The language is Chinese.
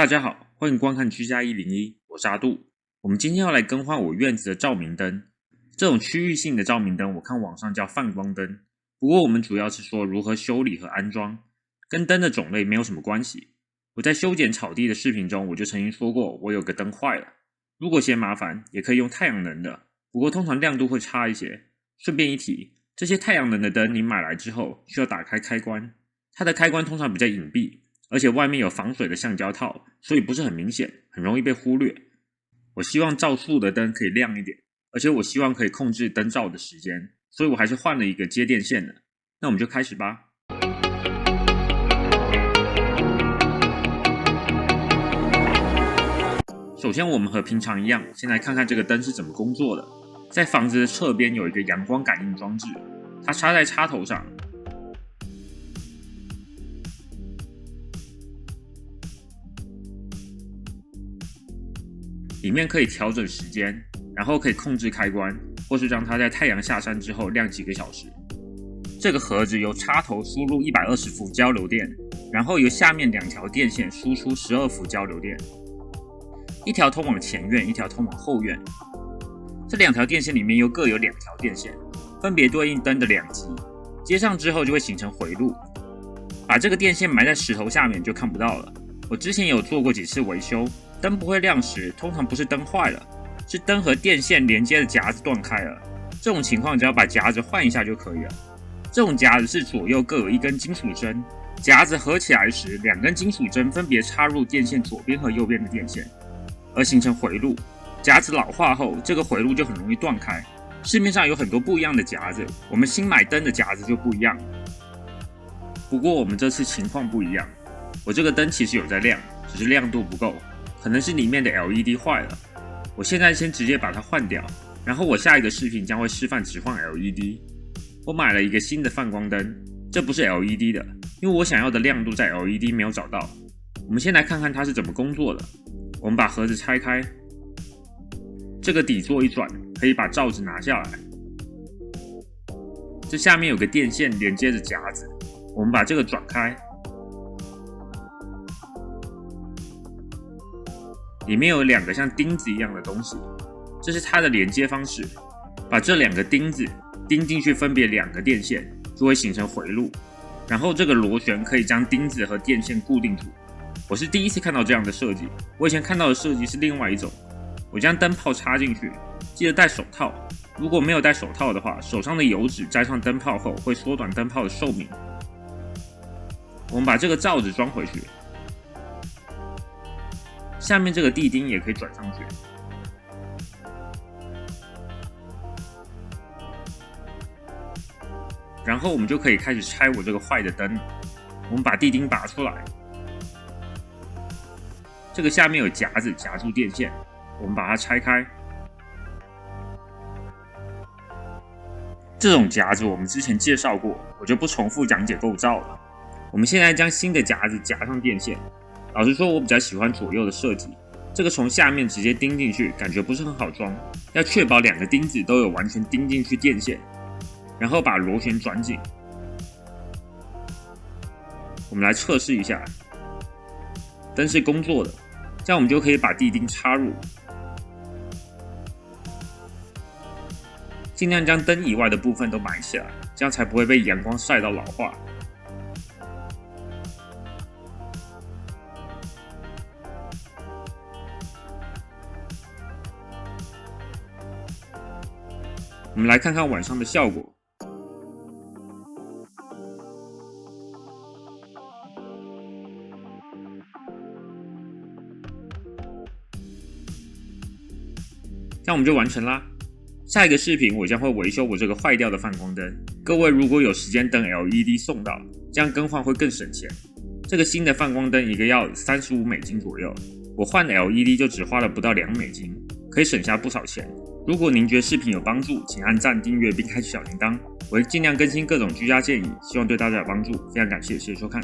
大家好，欢迎观看居家101，我是阿杜。我们今天要来更换我院子的照明灯。这种区域性的照明灯，我看网上叫泛光灯。不过我们主要是说如何修理和安装，跟灯的种类没有什么关系。我在修剪草地的视频中，我就曾经说过，我有个灯坏了。如果嫌麻烦，也可以用太阳能的，不过通常亮度会差一些。顺便一提，这些太阳能的灯你买来之后需要打开开关，它的开关通常比较隐蔽，而且外面有防水的橡胶套，所以不是很明显，很容易被忽略。我希望照树的灯可以亮一点，而且我希望可以控制灯照的时间，所以我还是换了一个接电线的。那我们就开始吧。首先我们和平常一样，先来看看这个灯是怎么工作的。在房子的侧边有一个阳光感应装置，它插在插头上，里面可以调整时间，然后可以控制开关，或是让它在太阳下山之后亮几个小时。这个盒子由插头输入120伏交流电，然后由下面2条电线输出12伏交流电，一条通往前院，一条通往后院。这2条电线里面又各有2条电线，分别对应灯的2极，接上之后就会形成回路。把这个电线埋在石头下面就看不到了。我之前有做过几次维修，灯不会亮时，通常不是灯坏了，是灯和电线连接的夹子断开了。这种情况只要把夹子换一下就可以了。这种夹子是左右各有一根金属针，夹子合起来时，2根金属针分别插入电线左边和右边的电线，而形成回路。夹子老化后，这个回路就很容易断开。市面上有很多不一样的夹子，我们新买灯的夹子就不一样。不过我们这次情况不一样，我这个灯其实有在亮，只是亮度不够，可能是里面的 LED 坏了。我现在先直接把它换掉，然后我下一个视频将会示范只换 LED。我买了一个新的泛光灯，这不是 LED 的，因为我想要的亮度在 LED 没有找到。我们先来看看它是怎么工作的。我们把盒子拆开，这个底座一转，可以把罩子拿下来。这下面有个电线连接着夹子，我们把这个转开，里面有2个像钉子一样的东西，这是它的连接方式。把这2个钉子钉进去，分别2个电线，就会形成回路。然后这个螺旋可以将钉子和电线固定住。我是第一次看到这样的设计，我以前看到的设计是另外一种。我将灯泡插进去，记得戴手套。如果没有戴手套的话，手上的油脂沾上灯泡后会缩短灯泡的寿命。我们把这个罩子装回去，下面这个地钉也可以转上去。然后我们就可以开始拆我这个坏的灯。我们把地钉拔出来，这个下面有夹子夹住电线，我们把它拆开。这种夹子我们之前介绍过，我就不重复讲解构造了。我们现在将新的夹子夹上电线。老实说，我比较喜欢左右的设计。这个从下面直接钉进去，感觉不是很好装，要确保2个钉子都有完全钉进去电线。然后把螺旋转紧。我们来测试一下，灯是工作的，这样我们就可以把地钉插入。尽量将灯以外的部分都埋起来，这样才不会被阳光晒到老化。我们来看看晚上的效果。这样我们就完成啦。下一个视频我将会维修我这个坏掉的泛光灯。各位如果有时间等 LED 送到，这样更换会更省钱。这个新的泛光灯一个要$35左右，我换 LED 就只花了不到$2，可以省下不少钱。如果您觉得视频有帮助，请按赞、订阅并开启小铃铛，我会尽量更新各种居家建议，希望对大家有帮助。非常感谢，谢谢收看。